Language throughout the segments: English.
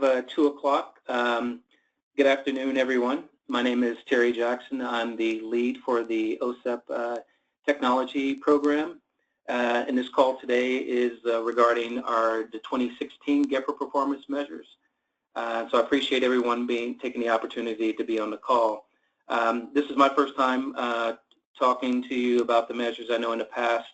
2 o'clock. Good afternoon, everyone. My name is Terry Jackson. I'm the lead for the OSEP technology program. And this call today is regarding the 2016 GPRA performance measures. So I appreciate everyone taking the opportunity to be on the call. This is my first time talking to you about the measures. I know in the past,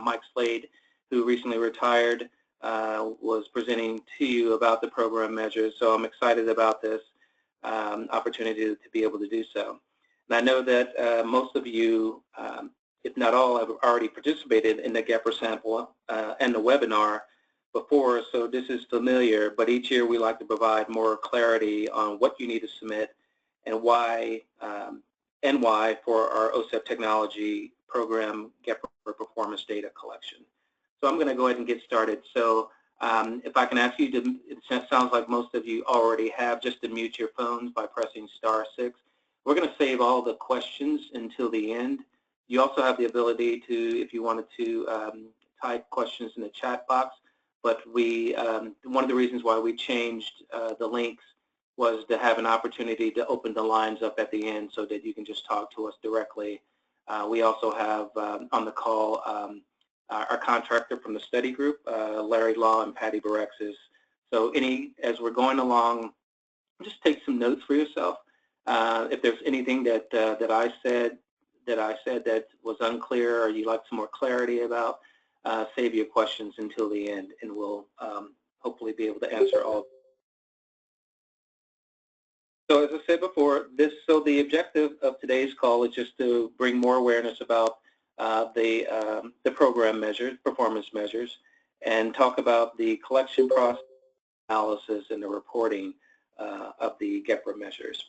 Mike Slade, who recently retired, was presenting to you about the program measures, so I'm excited about this opportunity to be able to do so. And I know that most of you, if not all, have already participated in the GPRA sample and the webinar before, so this is familiar, but each year we like to provide more clarity on what you need to submit and why for our OSEP technology program GPRA performance data collection. So I'm going to go ahead and get started. So if I can ask you to, it sounds like most of you already have, just to mute your phones by pressing *6. We're going to save all the questions until the end. You also have the ability to, if you wanted to, type questions in the chat box. But one of the reasons why we changed the links was to have an opportunity to open the lines up at the end so that you can just talk to us directly. We also have on the call our contractor from the study group, Larry Law and Patty Barexis. So as we're going along, just take some notes for yourself. If there's anything that I said that was unclear or you'd like some more clarity about, save your questions until the end, and we'll hopefully be able to answer all. So as I said before, the objective of today's call is just to bring more awareness about the program measures, performance measures, and talk about the collection process, analysis, and the reporting of the GPRA measures.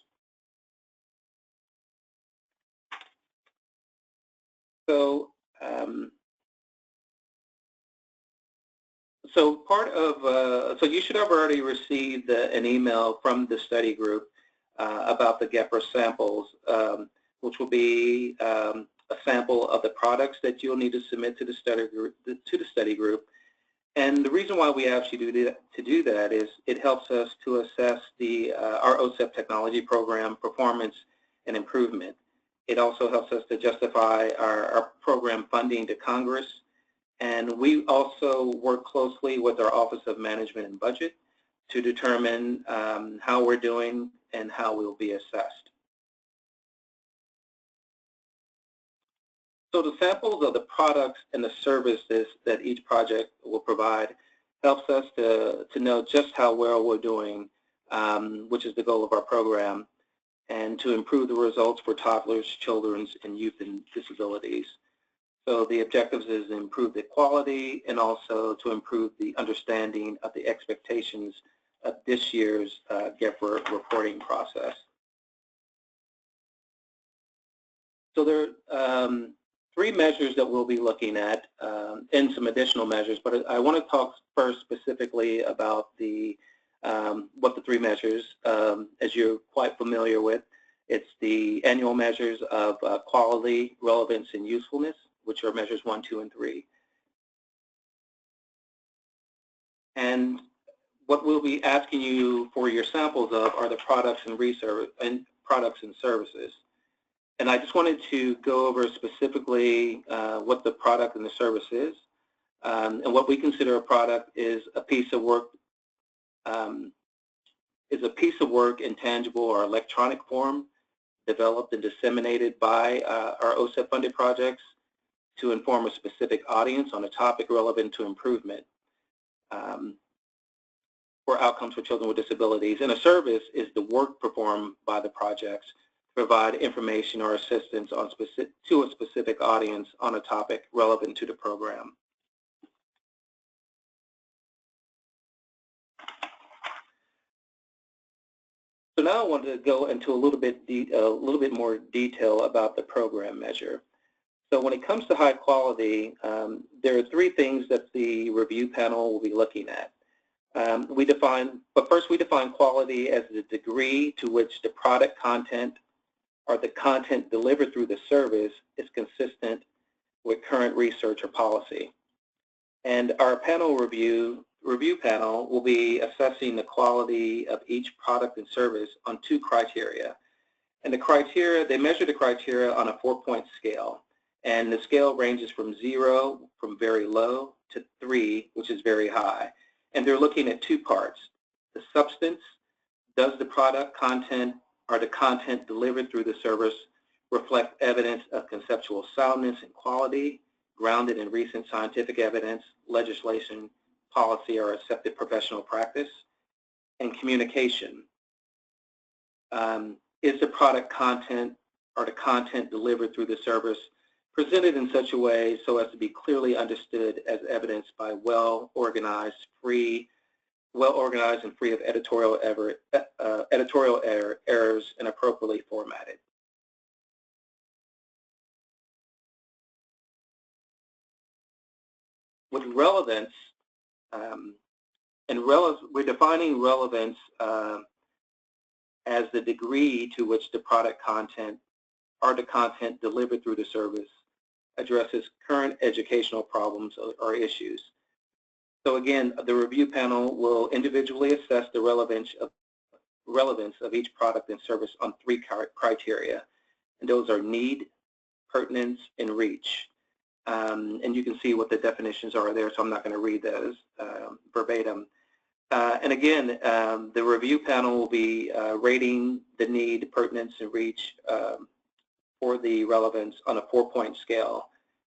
So, so you should have already received an email from the study group about the GPRA samples, which will be a sample of the products that you'll need to submit to the study group. And the reason why we ask you to do that is it helps us to assess our OSEP technology program performance and improvement. It also helps us to justify our program funding to Congress. And we also work closely with our Office of Management and Budget to determine how we're doing and how we'll be assessed. So the samples of the products and the services that each project will provide helps us to know just how well we're doing, which is the goal of our program, and to improve the results for toddlers, children, and youth and disabilities. So the objectives is to improve the quality and also to improve the understanding of the expectations of this year's GPRA reporting process. So there are 3 measures that we'll be looking at and some additional measures, but I want to talk first specifically about what the 3 measures, as you're quite familiar with. It's the annual measures of quality, relevance, and usefulness, which are measures 1, 2, and 3. And what we'll be asking you for your samples of are the products and services. And I just wanted to go over specifically what the product and the service is. And what we consider a product is a piece of work in tangible or electronic form developed and disseminated by our OSEP funded projects to inform a specific audience on a topic relevant to improvement for outcomes for children with disabilities. And a service is the work performed by the projects to provide information or assistance to a specific audience on a topic relevant to the program. So now I want to go into a little bit more detail about the program measure. So when it comes to high quality, there are 3 things that the review panel will be looking at. But first we define quality as the degree to which the product content or the content delivered through the service is consistent with current research or policy. And our panel review review panel will be assessing the quality of each product and service on 2 criteria. And the criteria, they measure the criteria on a 4-point scale. And the scale ranges from 0, from very low, to 3, which is very high. And they're looking at 2 parts. The substance, does the product content or the content delivered through the service reflect evidence of conceptual soundness and quality, grounded in recent scientific evidence, legislation, policy, or accepted professional practice? And communication. Is the product content or the content delivered through the service presented in such a way so as to be clearly understood as evidenced by well-organized and free of editorial errors and appropriately formatted? With relevance, we're defining relevance as the degree to which the product content or the content delivered through the service addresses current educational problems or issues. So again, the review panel will individually assess the relevance of each product and service on 3 criteria, and those are need, pertinence, and reach. And you can see what the definitions are there, so I'm not going to read those verbatim. And again, the review panel will be rating the need, pertinence, and reach for the relevance on a 4-point scale,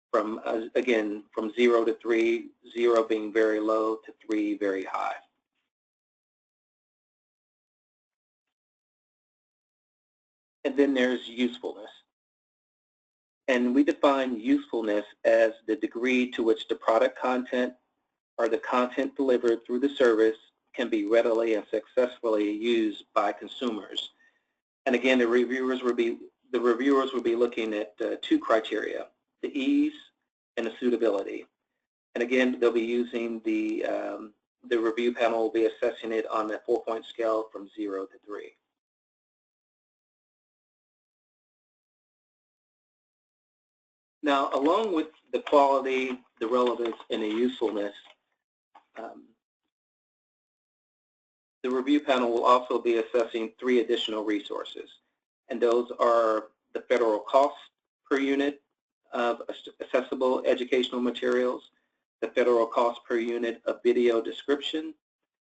from again, from 0 to 3, 0 being very low to 3 very high. And then there's usefulness. And we define usefulness as the degree to which the product content or the content delivered through the service can be readily and successfully used by consumers. And again, the reviewers will be looking at 2 criteria: the ease and the suitability. And again, they'll be using the review panel will be assessing it on a 4-point scale from 0 to 3. Now, along with the quality, the relevance, and the usefulness, the review panel will also be assessing 3 additional resources, and those are the federal cost per unit of accessible educational materials, the federal cost per unit of video description,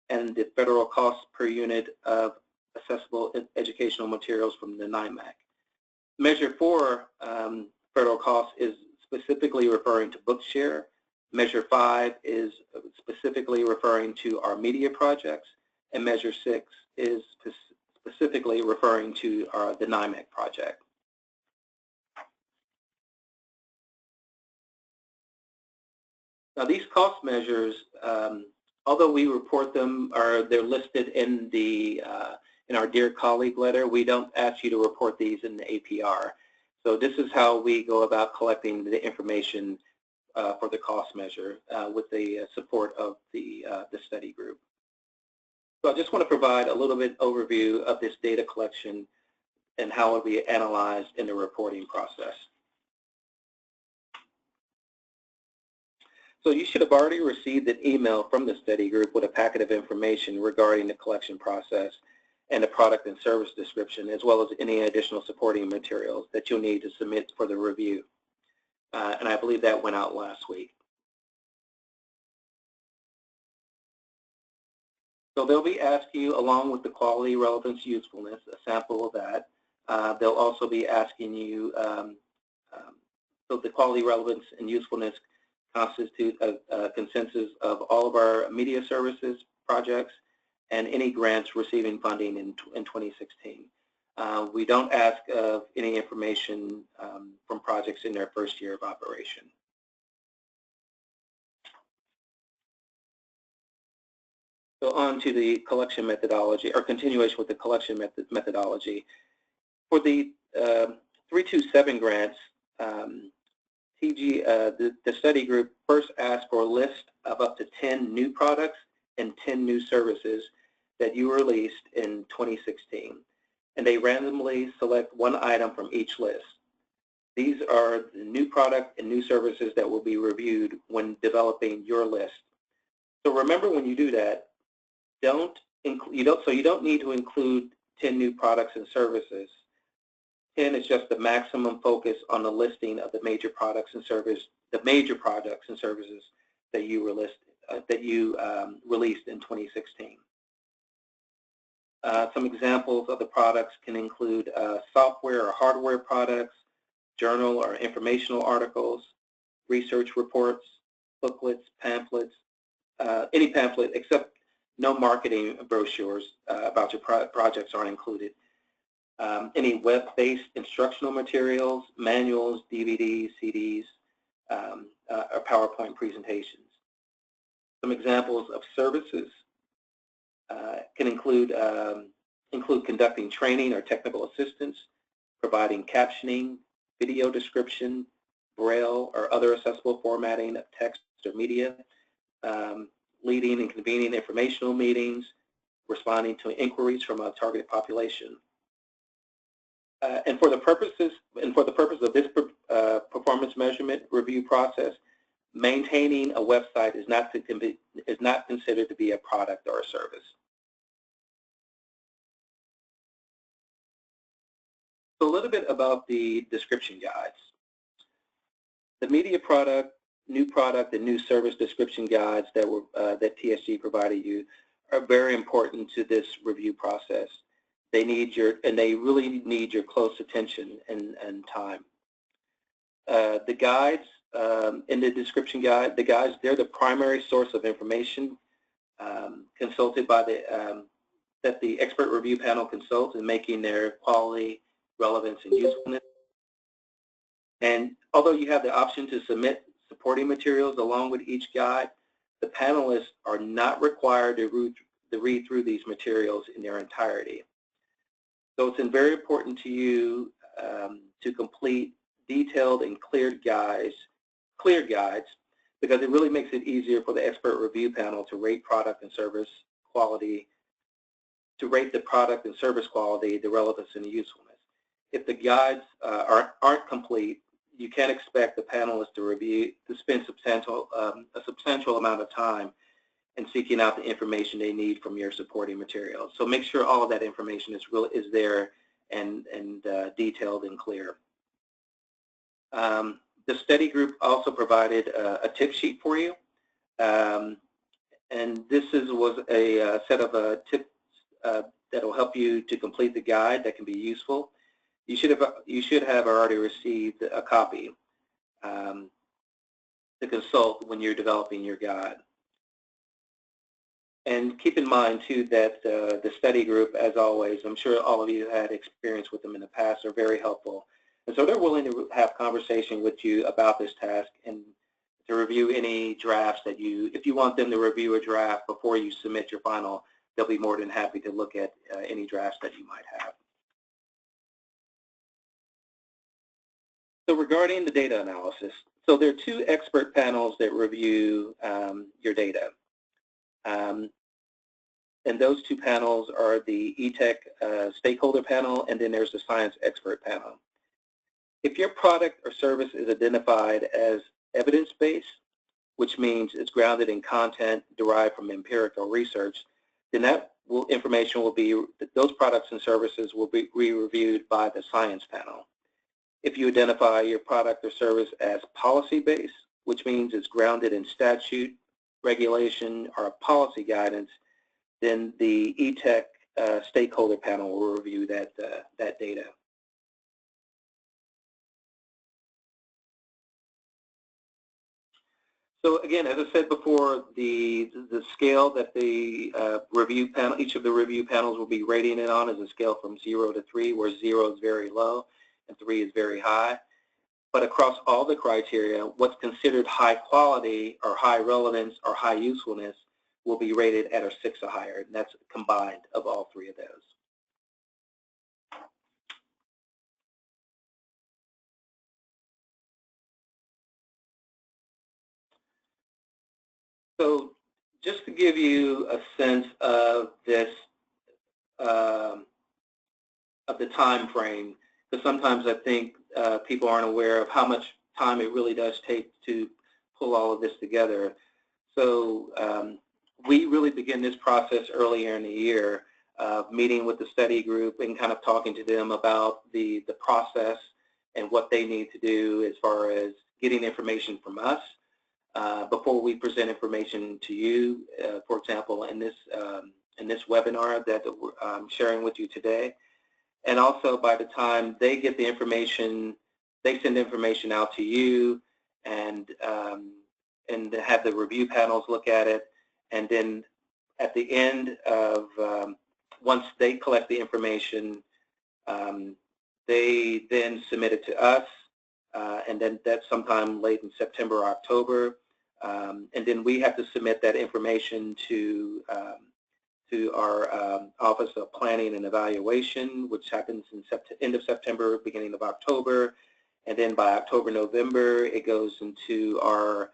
and the federal cost per unit of accessible educational materials from the NIMAC. Measure 4, federal cost, is specifically referring to Bookshare. Measure 5 is specifically referring to our media projects, and Measure 6 is specifically referring to the NIMAC project. Now, these cost measures, although we report them, they're listed in our Dear Colleague letter, we don't ask you to report these in the APR. So this is how we go about collecting the information for the cost measure with the support of the study group. So I just want to provide a little bit overview of this data collection and how it will be analyzed in the reporting process. So you should have already received an email from the study group with a packet of information regarding the collection process and the product and service description, as well as any additional supporting materials that you'll need to submit for the review. And I believe that went out last week. So they'll be asking you, along with the quality, relevance, usefulness, a sample of that. They'll also be asking you, so the quality, relevance, and usefulness constitute a consensus of all of our media services projects and any grants receiving funding in 2016. We don't ask of any information from projects in their first year of operation. So on to the collection methodology, or continuation with the collection methodology. For the 327 grants, the study group first asked for a list of up to 10 new products and 10 new services that you released in 2016. And they randomly select one item from each list. These are the new product and new services that will be reviewed when developing your list. So remember, when you do that, you don't need to include 10 new products and services. 10 is just the maximum focus on the listing of the major products and services that you released in 2016. Some examples of the products can include software or hardware products, journal or informational articles, research reports, booklets, pamphlets, any pamphlet except no marketing brochures about your projects aren't included. Any web-based instructional materials, manuals, DVDs, CDs, or PowerPoint presentations. Some examples of services can include conducting training or technical assistance, providing captioning, video description, Braille or other accessible formatting of text or media, leading and convening informational meetings, responding to inquiries from a targeted population. And for the purpose of this performance measurement review process, maintaining a website is not considered to be a product or a service. So a little bit about the description guides. The media product, new product, and new service description guides that TSG provided you are very important to this review process. They really need your close attention and time. The guides in the description guide, they're the primary source of information consulted by that the expert review panel consults in making their quality, relevance, and usefulness. And although you have the option to submit supporting materials along with each guide, the panelists are not required to read through these materials in their entirety. So it's very important to you to complete detailed and clear guides, because it really makes it easier for the expert review panel to rate product and service quality, the relevance, and the usefulness. If the guides aren't complete, you can't expect the panelists to spend a substantial amount of time in seeking out the information they need from your supporting materials. So make sure all of that information is there and detailed and clear. The study group also provided a tip sheet for you, and this was a set of tips that will help you to complete the guide that can be useful. You should have already received a copy to consult when you're developing your guide. And keep in mind too that the study group, as always, I'm sure all of you had experience with them in the past, are very helpful. And so they're willing to have conversation with you about this task and to review any drafts that if you want them to review a draft before you submit your final, they'll be more than happy to look at any drafts that you might have. So regarding the data analysis, so there are two expert panels that review your data. And those two panels are the ETech stakeholder panel, and then there's the science expert panel. If your product or service is identified as evidence-based, which means it's grounded in content derived from empirical research, then those products and services will be reviewed by the science panel. If you identify your product or service as policy-based, which means it's grounded in statute, regulation, or policy guidance, then the ETech stakeholder panel will review that data. So again, as I said before, the scale that the review panel, each of the review panels will be rating it on is a scale from 0 to 3, where 0 is very low and 3 is very high. But across all the criteria, what's considered high quality or high relevance or high usefulness will be rated at a 6 or higher, and that's combined of all three of those. So just to give you a sense of this, of the time frame, because sometimes I think people aren't aware of how much time it really does take to pull all of this together. So we really begin this process earlier in the year, meeting with the study group and kind of talking to them about the process and what they need to do as far as getting information from us before we present information to you, for example, in this webinar that I'm sharing with you today. And also by the time they get the information, they send information out to you and have the review panels look at it. And then at the end of, once they collect the information, they then submit it to us. And then that's sometime late in September or October. And then we have to submit that information to our Office of Planning and Evaluation, which happens in end of September, beginning of October. And then by October, November, it goes into our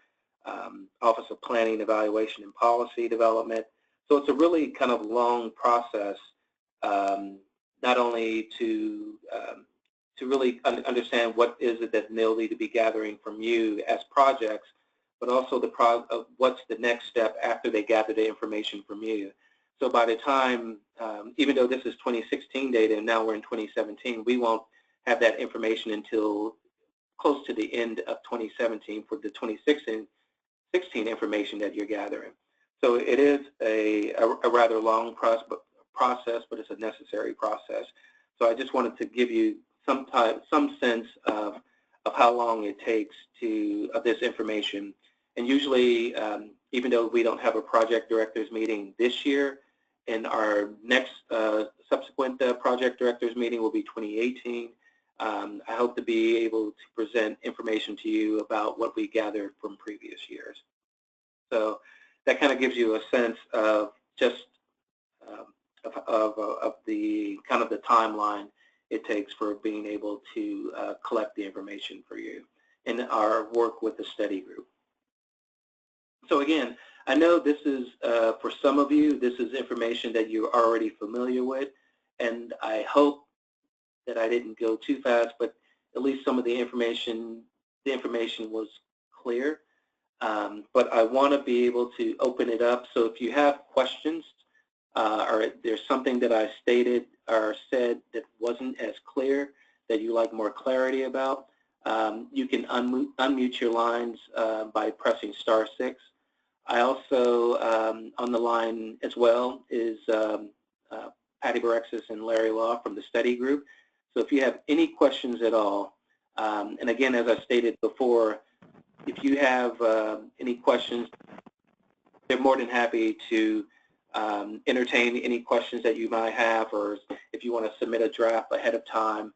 Office of Planning, Evaluation, and Policy Development. So it's a really kind of long process, not only to really understand what is it that they'll need to be gathering from you as projects, but also what's the next step after they gather the information from you. So by the time, even though this is 2016 data and now we're in 2017, we won't have that information until close to the end of 2017 for the 2016 information that you're gathering. So it is a rather long process, but it's a necessary process. So I just wanted to give you some sense of how long it takes of this information. And usually, even though we don't have a project directors meeting this year, and our next subsequent project directors meeting will be 2018, I hope to be able to present information to you about what we gathered from previous years. So that kind of gives you a sense of just of the kind of the timeline it takes for being able to collect the information for you in our work with the study group. So again, I know this is, for some of you, this is information that you're already familiar with, and I hope that I didn't go too fast, but at least some of the information was clear. But I want to be able to open it up, so if you have questions or there's something that I stated or said that wasn't as clear that you like more clarity about, you can unmute your lines by pressing *6. I also, on the line as well, is Patty Barexis and Larry Law from the study group. So if you have any questions at all, and again, as I stated before, if you have any questions, they're more than happy to entertain any questions that you might have, or if you want to submit a draft ahead of time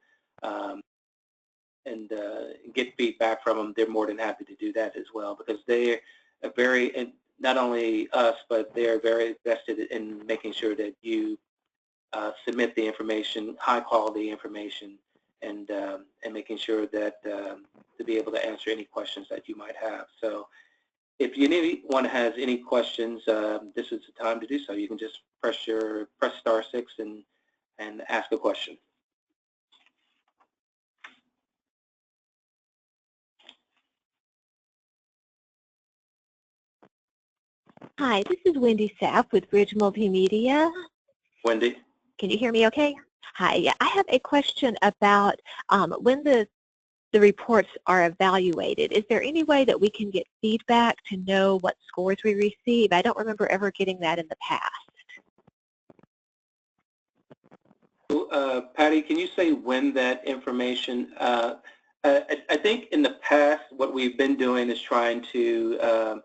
and get feedback from them, they're more than happy to do that as well, because they're very, and not only us, but they're very invested in making sure that you submit the information, high quality information, and making sure that to be able to answer any questions that you might have. So if anyone has any questions, this is the time to do so. You can just press *6 and ask a question. Hi, this is Wendy Sapp with Bridge Multimedia. Wendy? Can you hear me okay? Hi, yeah, I have a question about when the reports are evaluated. Is there any way that we can get feedback to know what scores we receive? I don't remember ever getting that in the past. Patty, can you say when that information, I think in the past what we've been doing is trying to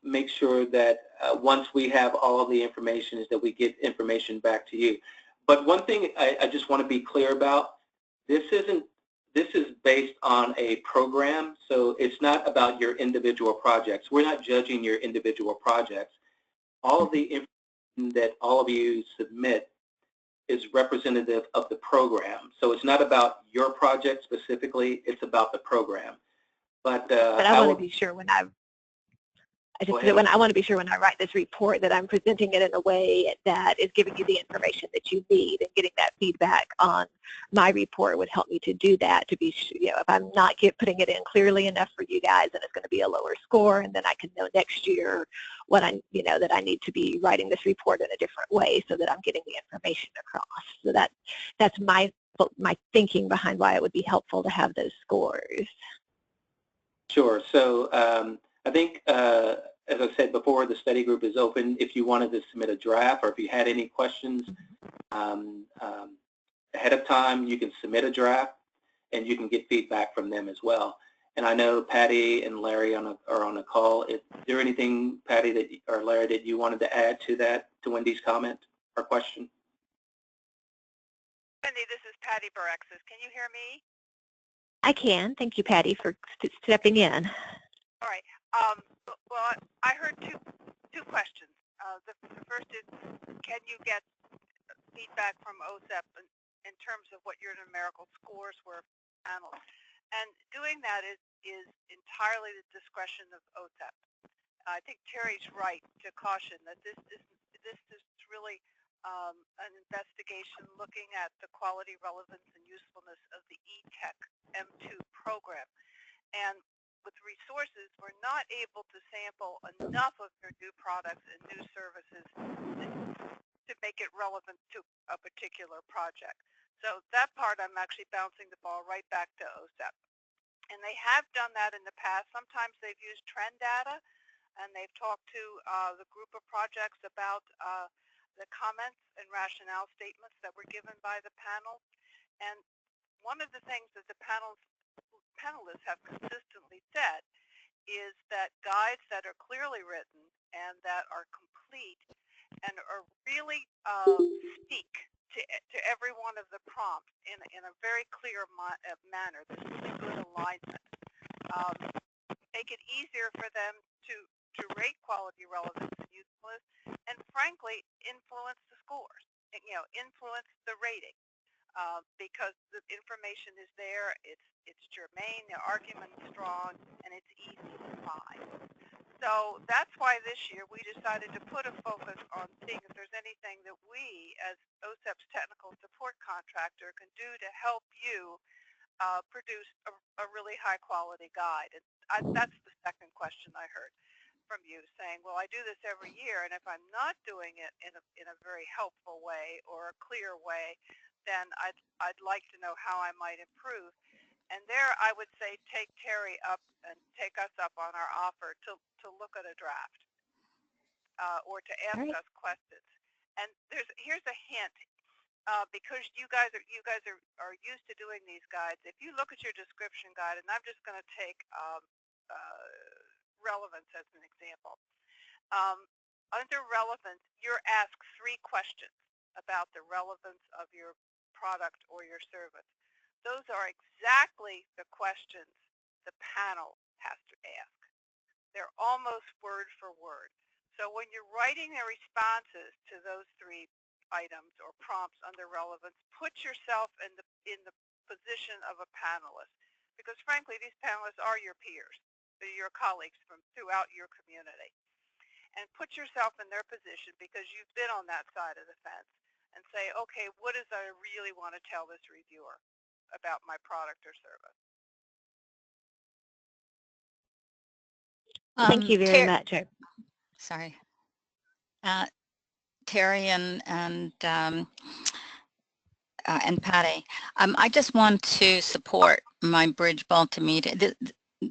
make sure that once we have all of the information is that we get information back to you. But one thing I just want to be clear about, this is based on a program, so it's not about your individual projects. We're not judging your individual projects. All of the information that all of you submit is representative of the program. So it's not about your project specifically, it's about the program. But I want to be sure when Go ahead. I want to be sure when I write this report that I'm presenting it in a way that is giving you the information that you need, and getting that feedback on my report would help me to do that, to be sure, if I'm not putting it in clearly enough for you guys, then it's going to be a lower score, and then I can know next year what that I need to be writing this report in a different way so that I'm getting the information across. So that's my thinking behind why it would be helpful to have those scores. Sure. So I think, as I said before, the study group is open. If you wanted to submit a draft, or if you had any questions ahead of time, you can submit a draft, and you can get feedback from them as well. And I know Patty and Larry are on a call. Is there anything, Patty or Larry, that you wanted to add to Wendy's comment or question? Wendy, this is Patty Barexis. Can you hear me? I can. Thank you, Patty, for stepping in. All right. Well, I heard two questions. The first is, can you get feedback from OSEP in terms of what your numerical scores were for panels? And doing that is entirely the discretion of OSEP. I think Terry's right to caution that this is really an investigation looking at the quality, relevance, and usefulness of the ETechM2 program. And with resources, we're not able to sample enough of your new products and new services to make it relevant to a particular project. So that part, I'm actually bouncing the ball right back to OSEP. And they have done that in the past. Sometimes they've used trend data, and they've talked to the group of projects about the comments and rationale statements that were given by the panel. And one of the things that the panelists have consistently said is that guides that are clearly written and that are complete and are really speak to every one of the prompts in a very clear manner, this really good alignment, make it easier for them to rate quality, relevance, and usefulness, and frankly, influence the scores, influence the rating, because the information is there, it's germane, the argument is strong, and it's easy to find. So that's why this year we decided to put a focus on seeing if there's anything that we, as OSEP's technical support contractor, can do to help you produce a really high-quality guide. And that's the second question I heard from you, saying, well, I do this every year, and if I'm not doing it in a very helpful way or a clear way, then I'd like to know how I might improve. And there I would say take Terry up and take us up on our offer to look at a draft or to ask us questions. And here's a hint. Because you guys are used to doing these guides, if you look at your description guide, and I'm just going to take relevance as an example. Under relevance, you're asked 3 questions about the relevance of your product or your service. Those are exactly the questions the panel has to ask. They're almost word for word. So when you're writing the responses to those 3 items or prompts under relevance, put yourself in the position of a panelist, because frankly these panelists are your peers, they're your colleagues from throughout your community, and put yourself in their position because you've been on that side of the fence, and say, okay, what is I really want to tell this reviewer about my product or service? Thank you very much. Sorry. Terry and Patty, I just want to support my Bridge Baltimore,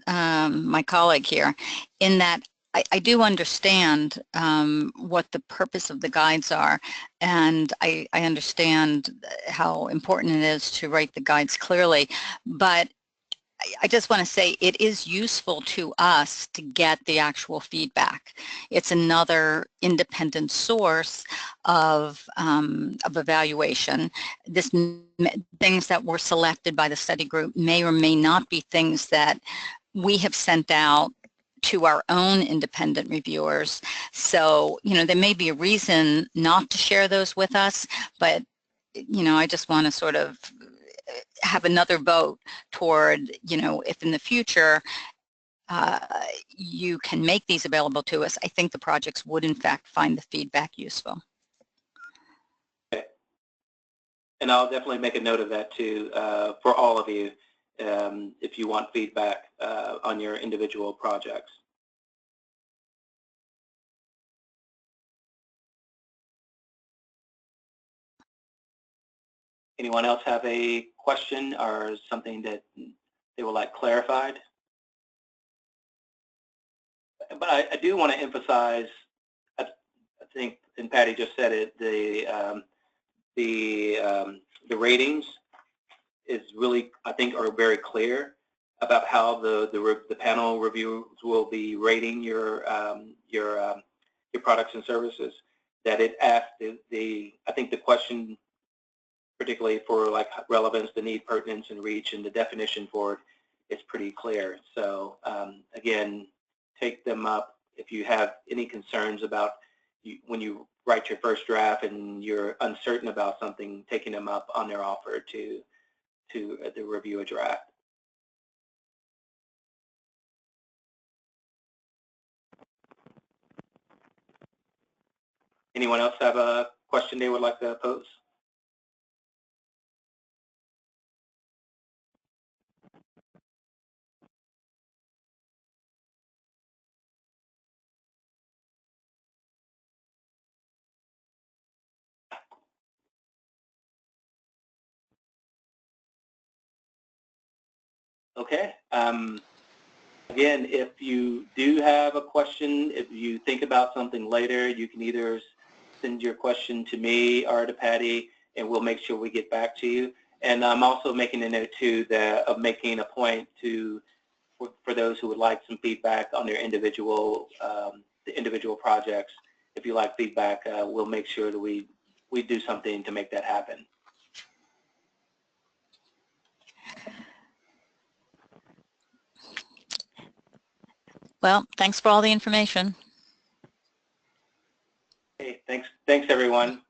my colleague here, in that I do understand what the purpose of the guides are, and I understand how important it is to write the guides clearly, but I just want to say it is useful to us to get the actual feedback. It's another independent source of evaluation. Things that were selected by the study group may or may not be things that we have sent out to our own independent reviewers. So, there may be a reason not to share those with us, but, I just want to sort of have another vote toward, if in the future you can make these available to us, I think the projects would in fact find the feedback useful. Okay. And I'll definitely make a note of that too for all of you if you want feedback on your individual projects. Anyone else have a question or something that they would like clarified? But I do want to emphasize, I think, and Patty just said it, the ratings is really, I think, are very clear about how the panel reviews will be rating your products and services. That it asked I think the question, particularly for like relevance, the need, pertinence, and reach, and the definition for it is pretty clear. So again, take them up if you have any concerns about when you write your first draft and you're uncertain about something, taking them up on their offer to review a draft. Anyone else have a question they would like to pose? Okay. Again, if you do have a question, if you think about something later, you can either send your question to me or to Patty, and we'll make sure we get back to you. And I'm also making a note too of making a point for those who would like some feedback on their individual the individual projects. If you like feedback, we'll make sure that we do something to make that happen. Well, thanks for all the information. Okay, thanks everyone.